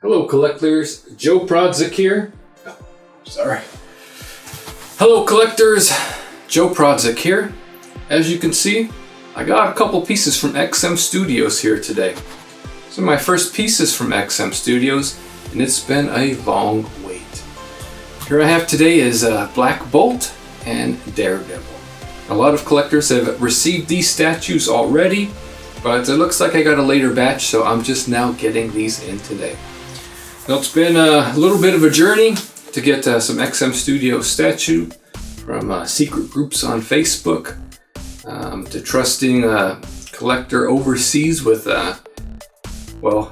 Hello collectors, Joe Prodzik here. Oh, sorry. Hello collectors, Joe Prodzik here. As you can see, I got a couple pieces from XM Studios here today. These are my first pieces from XM Studios, and it's been a long wait. Here I have today is Black Bolt and Daredevil. A lot of collectors have received these statues already, but it looks like I got a later batch, so I'm just now getting these in today. Well, it's been a little bit of a journey to get some XM Studios statue from secret groups on Facebook to trusting a collector overseas with,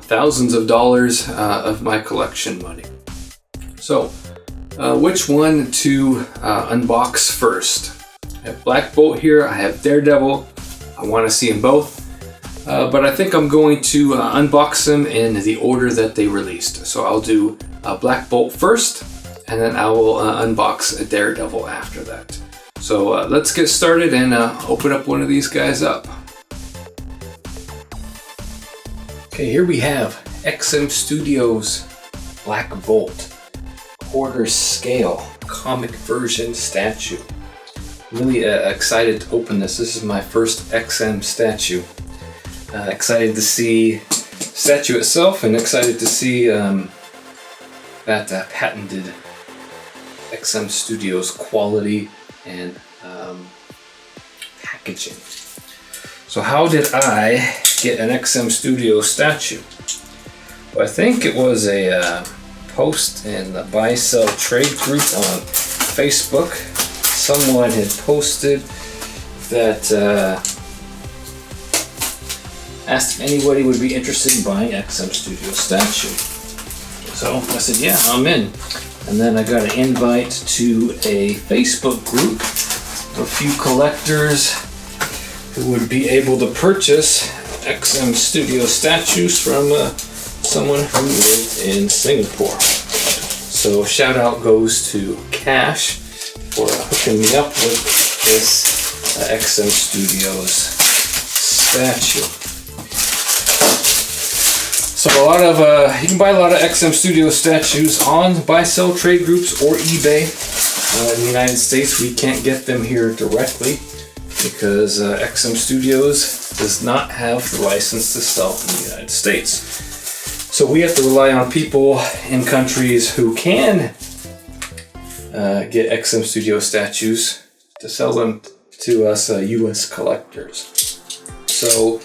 thousands of dollars of my collection money. So, which one to unbox first? I have Black Bolt here, I have Daredevil. I want to see them both. But I think I'm going to unbox them in the order that they released. So I'll do Black Bolt first, and then I will unbox a Daredevil after that. So let's get started and open up one of these guys up. Okay, here we have XM Studios Black Bolt quarter scale comic version statue. I'm really excited to open this. This is my first XM statue. Excited to see the statue itself, and excited to see that patented XM Studios quality and packaging. So how did I get an XM Studios statue? Well, I think it was a post in the buy sell trade group on Facebook. Someone had posted that asked if anybody would be interested in buying XM Studios statue. So I said, yeah, I'm in. And then I got an invite to a Facebook group of a few collectors who would be able to purchase XM Studios statues from someone who lived in Singapore. So shout out goes to Cash for hooking me up with this XM Studios statue. So you can buy a lot of XM Studios statues on buy-sell trade groups or eBay. In the United States, we can't get them here directly because XM Studios does not have the license to sell in the United States. So we have to rely on people in countries who can get XM Studios statues to sell them to us U.S. collectors. So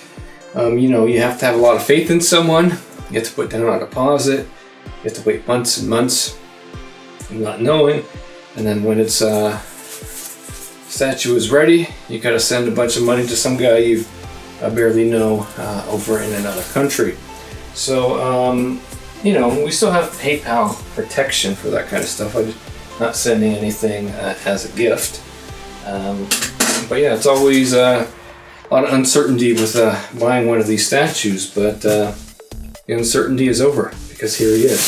you have to have a lot of faith in someone. You have to put down a deposit. You have to wait months and months, not knowing. And then when its statue is ready, you gotta send a bunch of money to some guy you barely know over in another country. So, we still have PayPal protection for that kind of stuff. I'm not sending anything as a gift. But yeah, it's always a lot of uncertainty with buying one of these statues, but the uncertainty is over because here he is.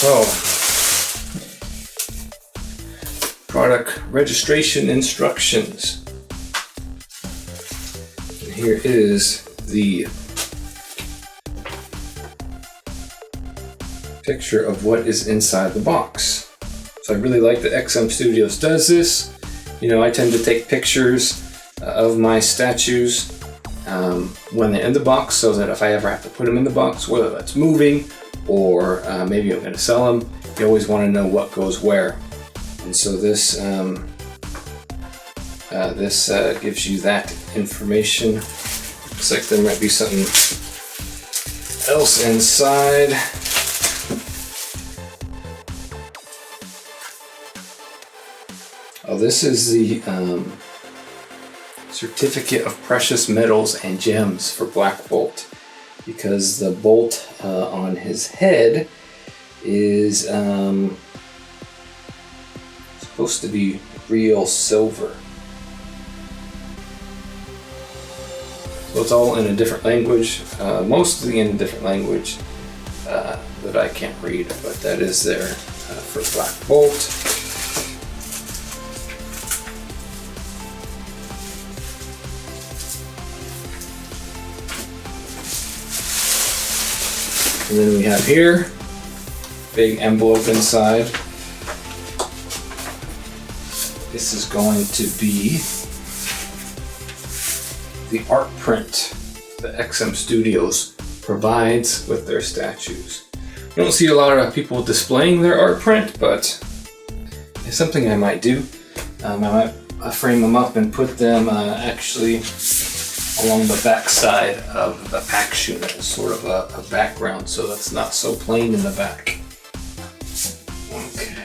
So, product registration instructions. And here is the picture of what is inside the box. So I really like that XM Studios does this. I tend to take pictures of my statues when they're in the box, so that if I ever have to put them in the box, whether that's moving or maybe I'm going to sell them, you always want to know what goes where. And so this gives you that information. Looks like there might be something else inside. Oh, this is the certificate of precious metals and gems for Black Bolt, because the bolt on his head is supposed to be real silver. So it's all in a different language, mostly in a different language that I can't read, but that is there for Black Bolt. And then we have here, big envelope inside. This is going to be the art print that XM Studios provides with their statues. I don't see a lot of people displaying their art print, but it's something I might do. I might frame them up and put them actually along the back side of the pack unit as sort of a background, so that's not so plain in the back. Okay.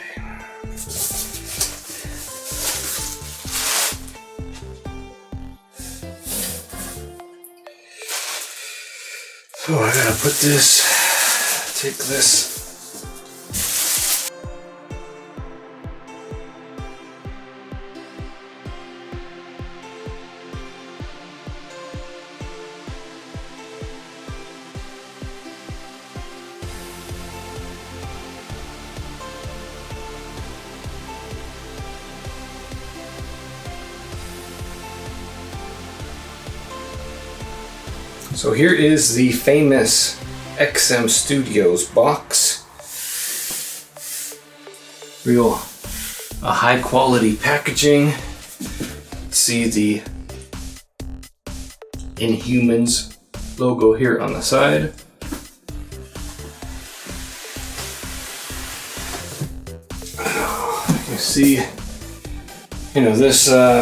So I gotta put this, take this. So here is the famous XM Studios box. Real high quality packaging. See the Inhumans logo here on the side. You see, this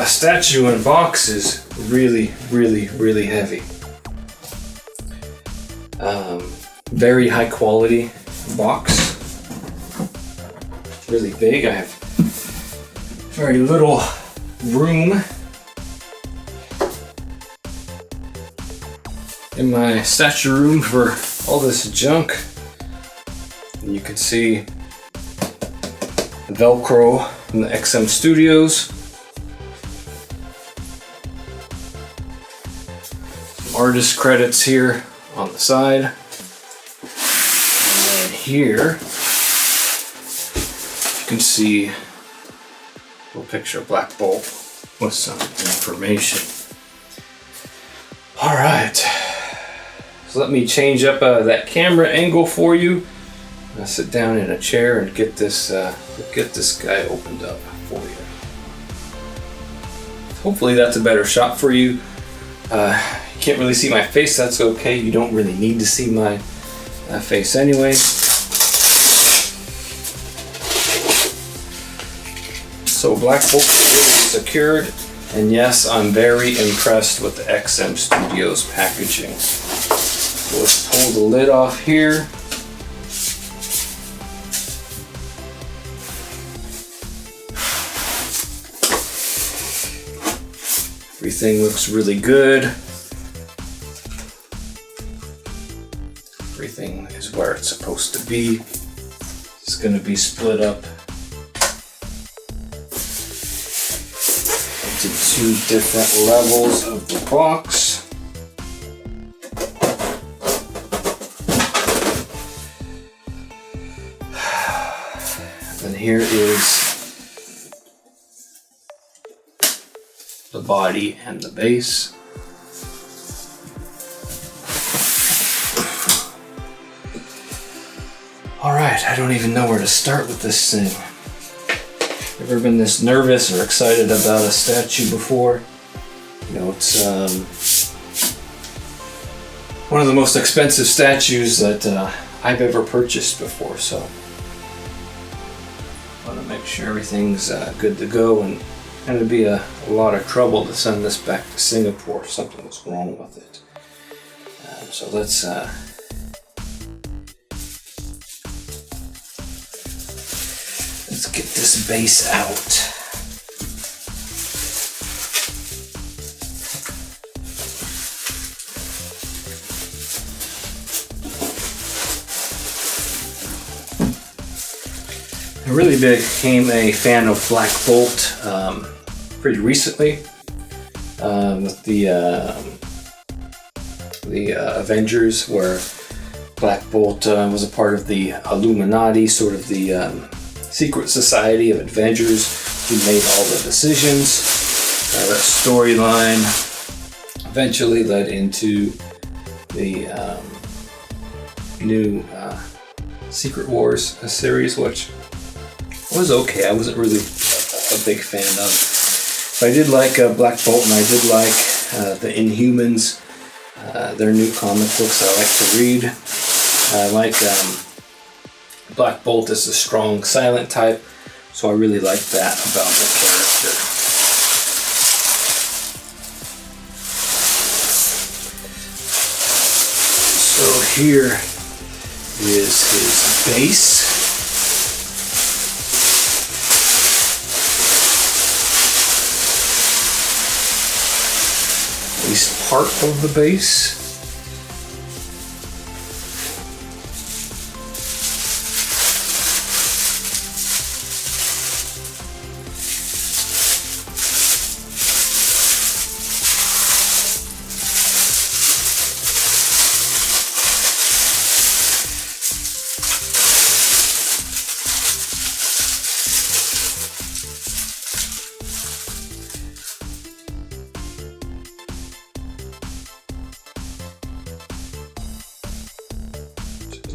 statue and box is really heavy. Very high quality box. Really big. I have very little room in my statue room for all this junk. And you can see the Velcro from the XM Studios. Some artist credits here on the side. And then here you can see a little picture of Black Bolt with some information. Alright, so let me change up that camera angle for you. I'll sit down in a chair and get this guy opened up for you. Hopefully that's a better shot for you. You can't really see my face, that's okay. You don't really need to see my face anyway. So Black Bolt is really secured, and yes, I'm very impressed with the XM Studios packaging. So let's pull the lid off here. Everything looks really good. Everything is where it's supposed to be. It's going to be split up into two different levels of the box. And here is the body and the base. Alright, I don't even know where to start with this thing. Ever been this nervous or excited about a statue before? It's one of the most expensive statues that I've ever purchased before, so I want to make sure everything's good to go, and it'd be a lot of trouble to send this back to Singapore if something was wrong with it. So let's get this base out. I really became a fan of Black Bolt pretty recently with the Avengers, where Black Bolt was a part of the Illuminati, sort of the secret society of Avengers who made all the decisions. That storyline eventually led into the new Secret Wars series, which was okay. I wasn't really a big fan of. But I did like Black Bolt, and I did like the Inhumans, their new comic books I like to read. I like Black Bolt is a strong silent type, so I really like that about the character. So here is his base. At least part of the base.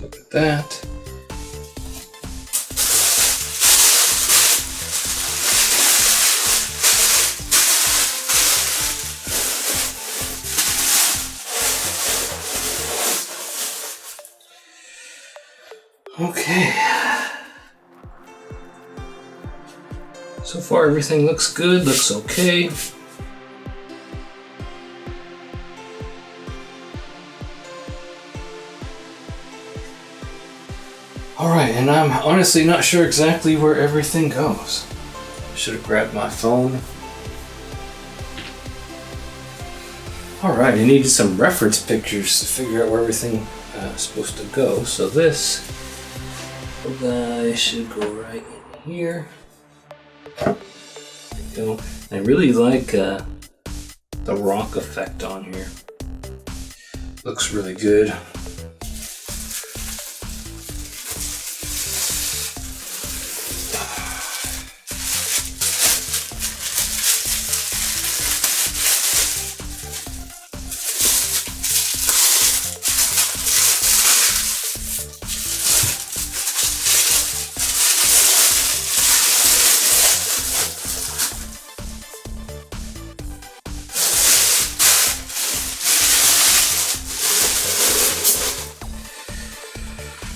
Look at that. Okay. So far everything looks good, looks okay. Alright, and I'm honestly not sure exactly where everything goes. I should have grabbed my phone. Alright, I needed some reference pictures to figure out where everything is supposed to go. So this guy should go right in here. There we go. I really like the rock effect on here. Looks really good.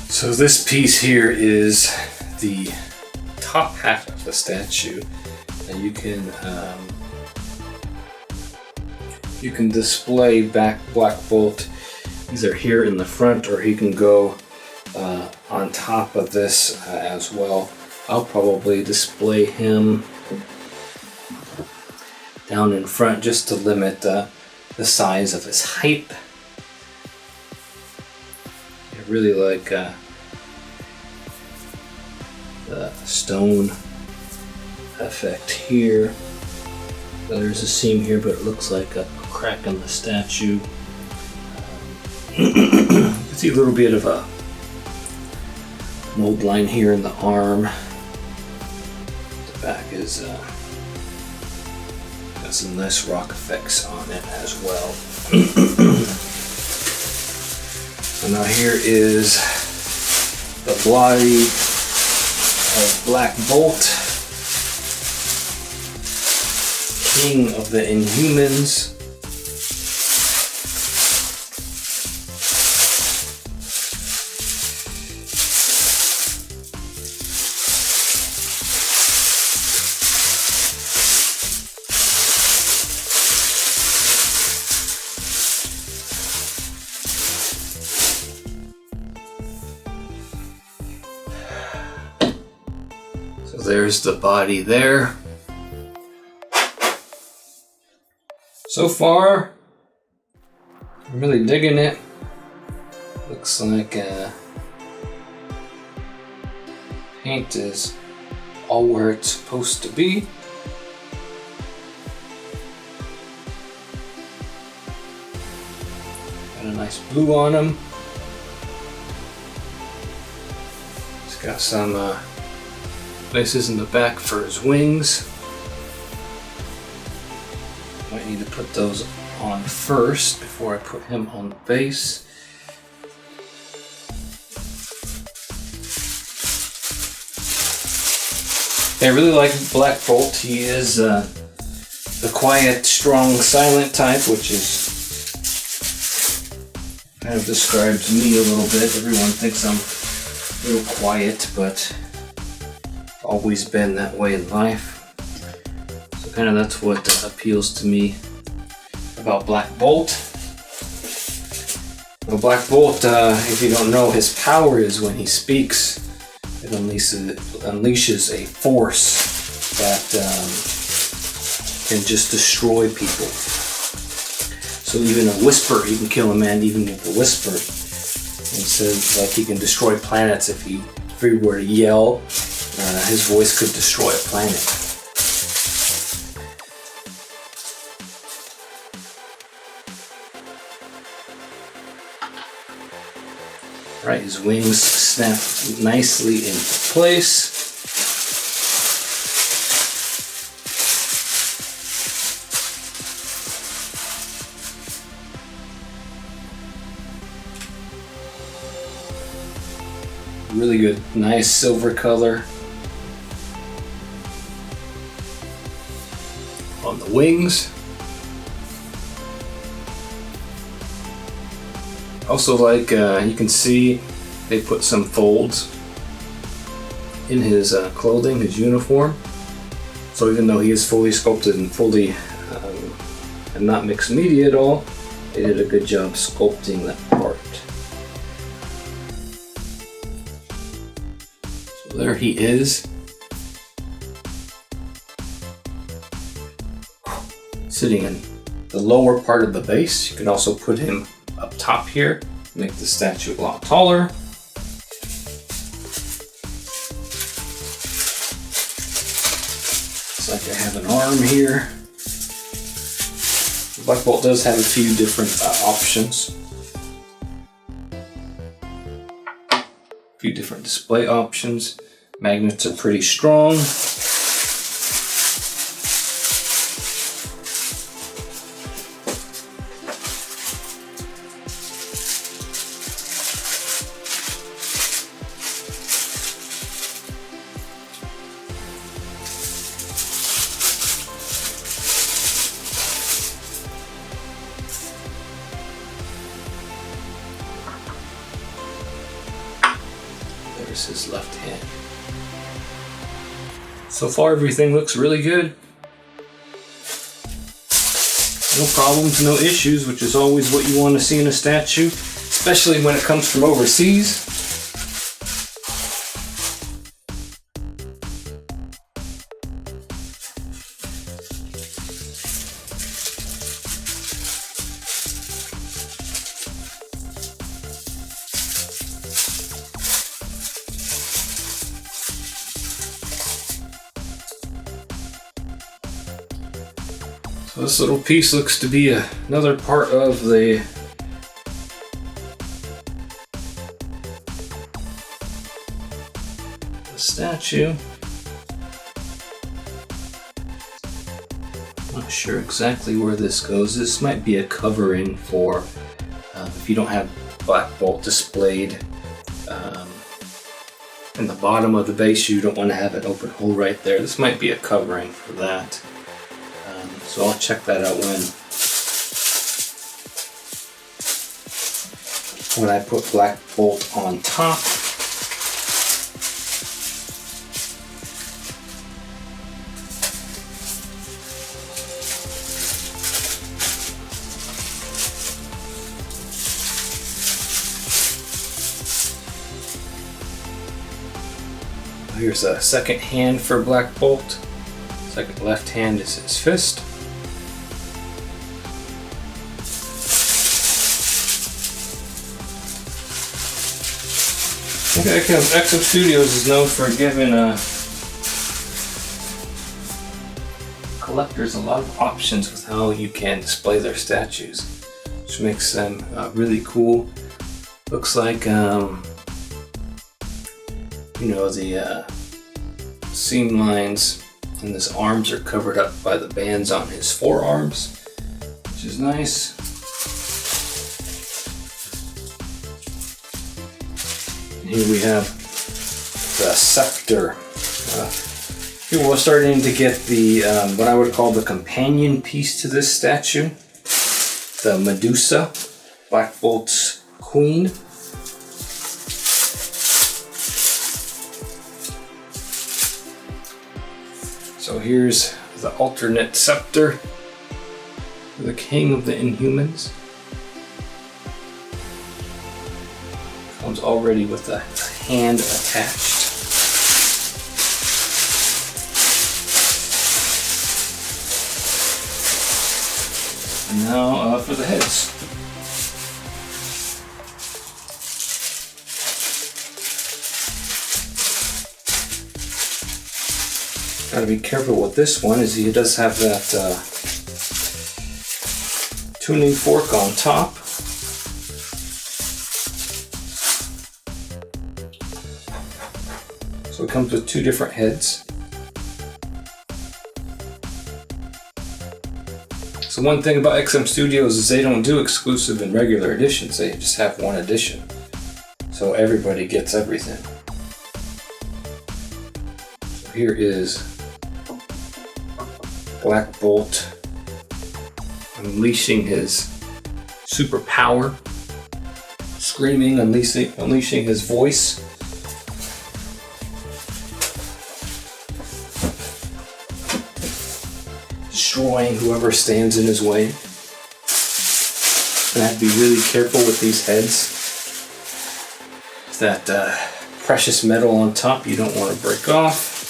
So this piece here is the top half of the statue, and you can display back Black Bolt either here in the front, or he can go on top of this as well. I'll probably display him down in front just to limit the size of his height. I really like the stone effect here. There's a seam here, but it looks like a crack in the statue. You can see a little bit of a mold line here in the arm. The back is got some nice rock effects on it as well. So now here is the body of Black Bolt, King of the Inhumans. So there's the body there. So far, I'm really digging it. Looks like paint is all where it's supposed to be. Got a nice blue on him. It's got some places in the back for his wings. Might need to put those on first before I put him on the base. I really like Black Bolt. He is the quiet, strong, silent type, which is kind of describes me a little bit. Everyone thinks I'm a little quiet, but always been that way in life. So kind of that's what appeals to me about Black Bolt. Well, Black Bolt, if you don't know, his power is when he speaks, it unleashes a force that can just destroy people. So even a whisper, he can kill a man even with a whisper. And so like he can destroy planets if he were to yell, his voice could destroy a planet. Right, his wings snap nicely into place. Really good, nice silver color on the wings. Also, like you can see, they put some folds in his clothing, his uniform. So even though he is fully sculpted and fully and not mixed media at all, they did a good job sculpting that part. So there he is, sitting in the lower part of the base. You can also put him up top here, make the statue a lot taller. Looks like I have an arm here. Black Bolt does have a few different options. A few different display options. Magnets are pretty strong. There's his left hand. So far everything looks really good. No problems, no issues, which is always what you want to see in a statue, especially when it comes from overseas. So this little piece looks to be another part of the statue. Not sure exactly where this goes. This might be a covering for if you don't have Black Bolt displayed in the bottom of the base, you don't want to have an open hole right there. This might be a covering for that. So I'll check that out when I put Black Bolt on top. Here's a second hand for Black Bolt. Second left hand is his fist. Okay, XM Studios is known for giving collectors a lot of options with how you can display their statues, which makes them really cool. Looks like you know, the seam lines and his arms are covered up by the bands on his forearms, which is nice. And here we have the scepter. Here we're starting to get the what I would call the companion piece to this statue, the Medusa, Black Bolt's queen. So here's the alternate scepter for the king of the Inhumans. Comes already with a hand attached. And now for the heads. Gotta be careful with this one, as he does have that tuning fork on top. So it comes with two different heads. So one thing about XM Studios is they don't do exclusive and regular editions, they just have one edition. So everybody gets everything. So here is Black Bolt unleashing his superpower, screaming, unleashing his voice. Destroying whoever stands in his way. And I have to be really careful with these heads. That precious metal on top you don't want to break off.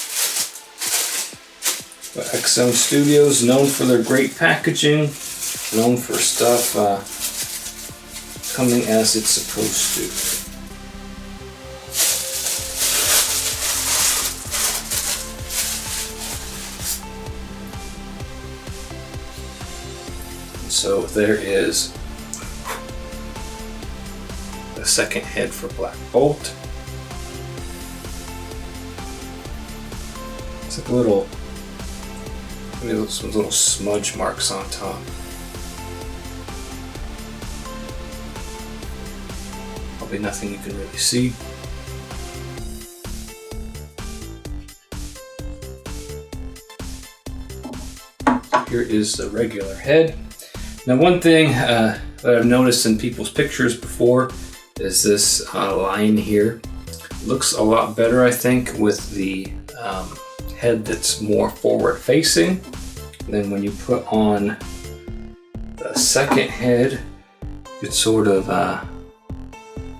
But XM Studios, known for their great packaging, known for stuff coming as it's supposed to. So there is the second head for Black Bolt. It's like a little, maybe some little smudge marks on top. Probably nothing you can really see. Here is the regular head. Now one thing that I've noticed in people's pictures before is this line here. Looks a lot better, I think, with the head that's more forward facing. Then when you put on the second head, you could sort of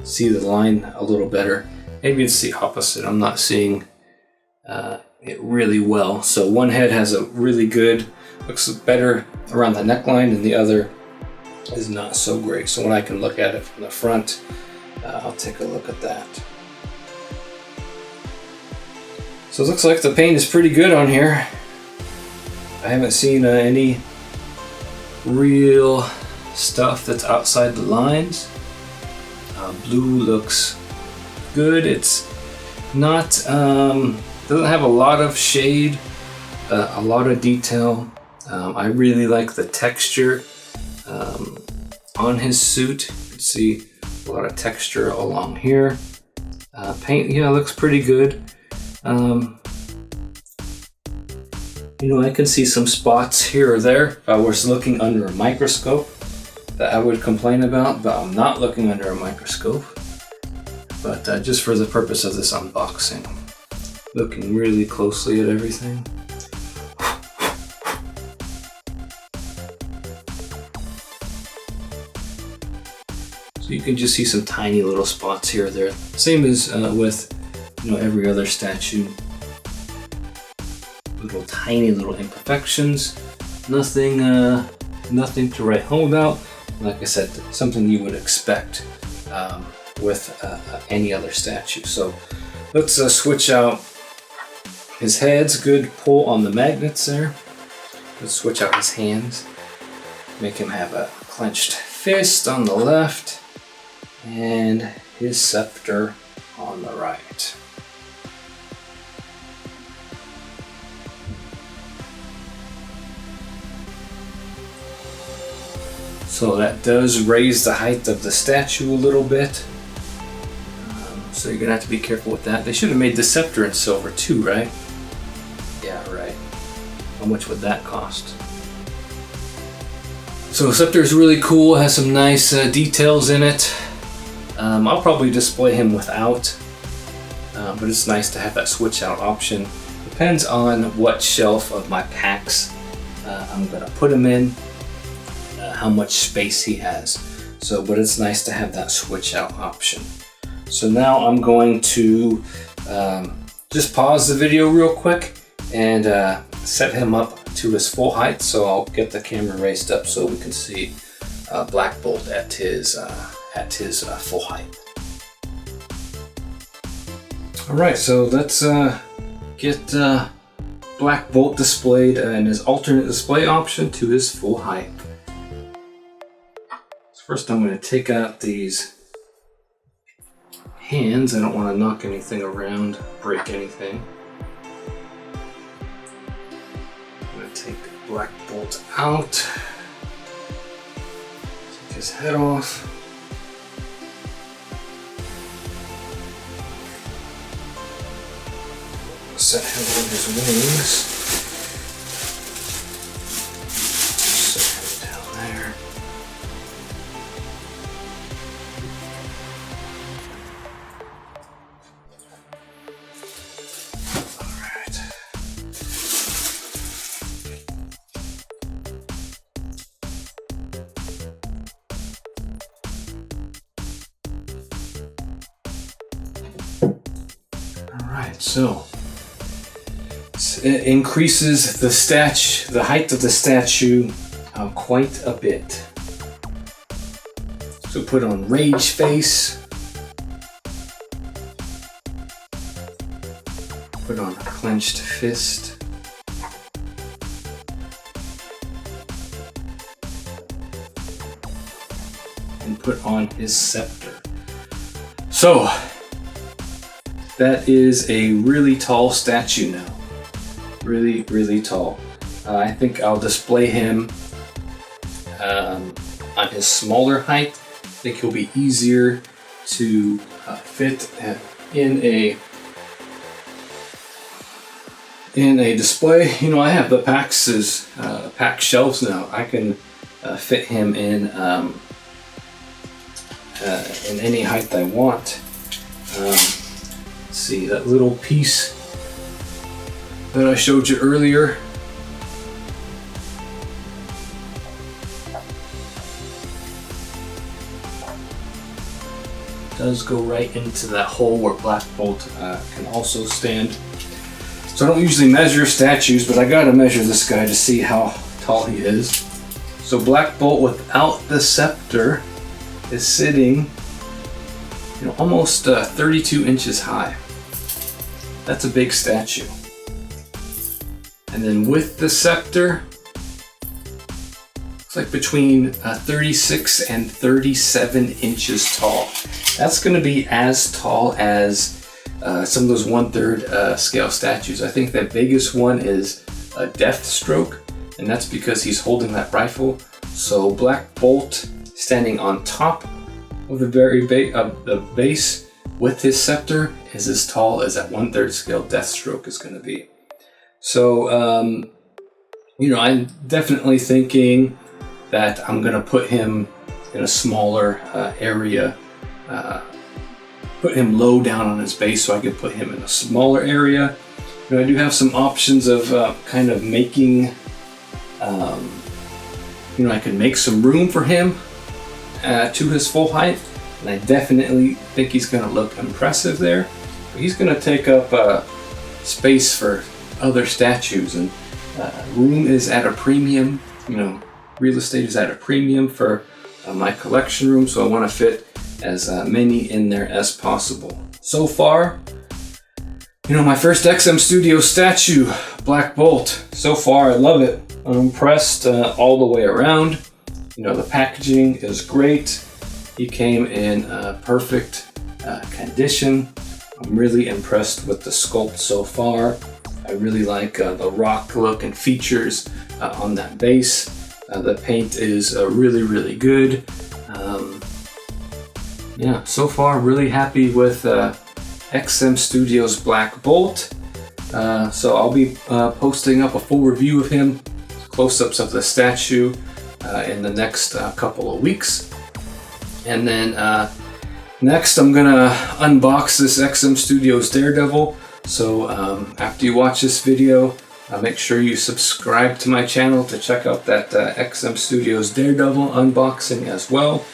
see the line a little better. Maybe it's the opposite. I'm not seeing it really well. So one head has a really good, looks better around the neckline, and the other is not so great. So when I can look at it from the front, I'll take a look at that. So it looks like the paint is pretty good on here. I haven't seen any real stuff that's outside the lines. Blue looks good. It's not, doesn't have a lot of shade, a lot of detail. I really like the texture on his suit. You can see a lot of texture along here. Paint, yeah, looks pretty good. You know, I can see some spots here or there if I was looking under a microscope that I would complain about, but I'm not looking under a microscope. But just for the purpose of this unboxing, looking really closely at everything. So you can just see some tiny little spots here or there. Same as with, you know, every other statue. Little tiny little imperfections. Nothing to write home about. Like I said, something you would expect with any other statue. So let's switch out his heads. Good pull on the magnets there. Let's switch out his hands. Make him have a clenched fist on the left and his scepter on the right. So that does raise the height of the statue a little bit. So you're gonna have to be careful with that. They should have made the scepter in silver too, right? Yeah, right. How much would that cost? So the scepter is really cool, has some nice details in it. I'll probably display him without, but it's nice to have that switch out option. Depends on what shelf of my packs I'm gonna put him in, how much space he has. So, but it's nice to have that switch out option. So now I'm going to just pause the video real quick and set him up to his full height. So I'll get the camera raised up so we can see Black Bolt at his full height. All right, so let's get Black Bolt displayed in his alternate display option to his full height. So first I'm going to take out these hands. I don't want to knock anything around, break anything. I'm going to take Black Bolt out, take his head off. Set him on his wings. Set him down there. All right, so it increases the height of the statue quite a bit. So put on Rage Face. Put on a Clenched Fist. And put on his scepter. So that is a really tall statue now. Really, really tall. I think I'll display him on his smaller height. I think he'll be easier to fit in a display. You know, I have the pack shelves now. I can fit him in any height I want. Let's see, that little piece that I showed you earlier. Does go right into that hole where Black Bolt can also stand. So I don't usually measure statues, but I gotta measure this guy to see how tall he is. So Black Bolt without the scepter is sitting, you know, almost 32 inches high. That's a big statue. And then with the scepter, it's like between 36 and 37 inches tall. That's going to be as tall as some of those 1/3 scale statues. I think the biggest one is a Deathstroke, and that's because he's holding that rifle. So Black Bolt standing on top of the base with his scepter is as tall as that 1/3 scale Deathstroke is going to be. So, you know, I'm definitely thinking that I'm going to put him in a smaller area, put him low down on his base so I can put him in a smaller area. You know, I do have some options of kind of making, you know, I can make some room for him to his full height, and I definitely think he's going to look impressive there. But he's going to take up space for other statues, and room is at a premium. You know, real estate is at a premium for my collection room, so I want to fit as many in there as possible. So far, you know, my first XM Studios statue, Black Bolt. So far, I love it. I'm impressed all the way around. You know, the packaging is great. He came in perfect condition. I'm really impressed with the sculpt so far. I really like the rock look and features on that base. The paint is really, really good. Yeah, so far really happy with XM Studios Black Bolt. So I'll be posting up a full review of him, close-ups of the statue in the next couple of weeks. And then next I'm gonna unbox this XM Studios Daredevil. So after you watch this video, make sure you subscribe to my channel to check out that XM Studios Daredevil unboxing as well.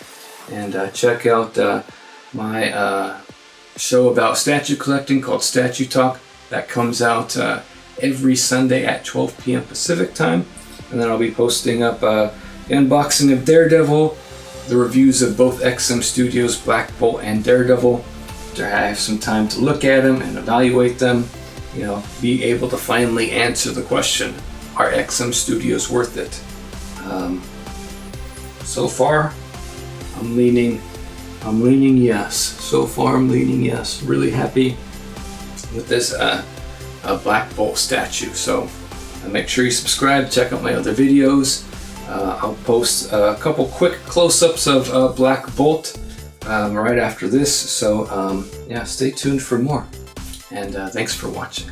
And check out my show about statue collecting called Statue Talk. That comes out every Sunday at 12 p.m. Pacific time. And then I'll be posting up the unboxing of Daredevil, the reviews of both XM Studios Black Bolt and Daredevil. After I have some time to look at them and evaluate them, you know, be able to finally answer the question, are XM Studios worth it? So far, I'm leaning yes. So far, I'm leaning yes. Really happy with this Black Bolt statue. So make sure you subscribe, check out my other videos. I'll post a couple quick close-ups of Black Bolt right after this. So yeah, stay tuned for more. And thanks for watching.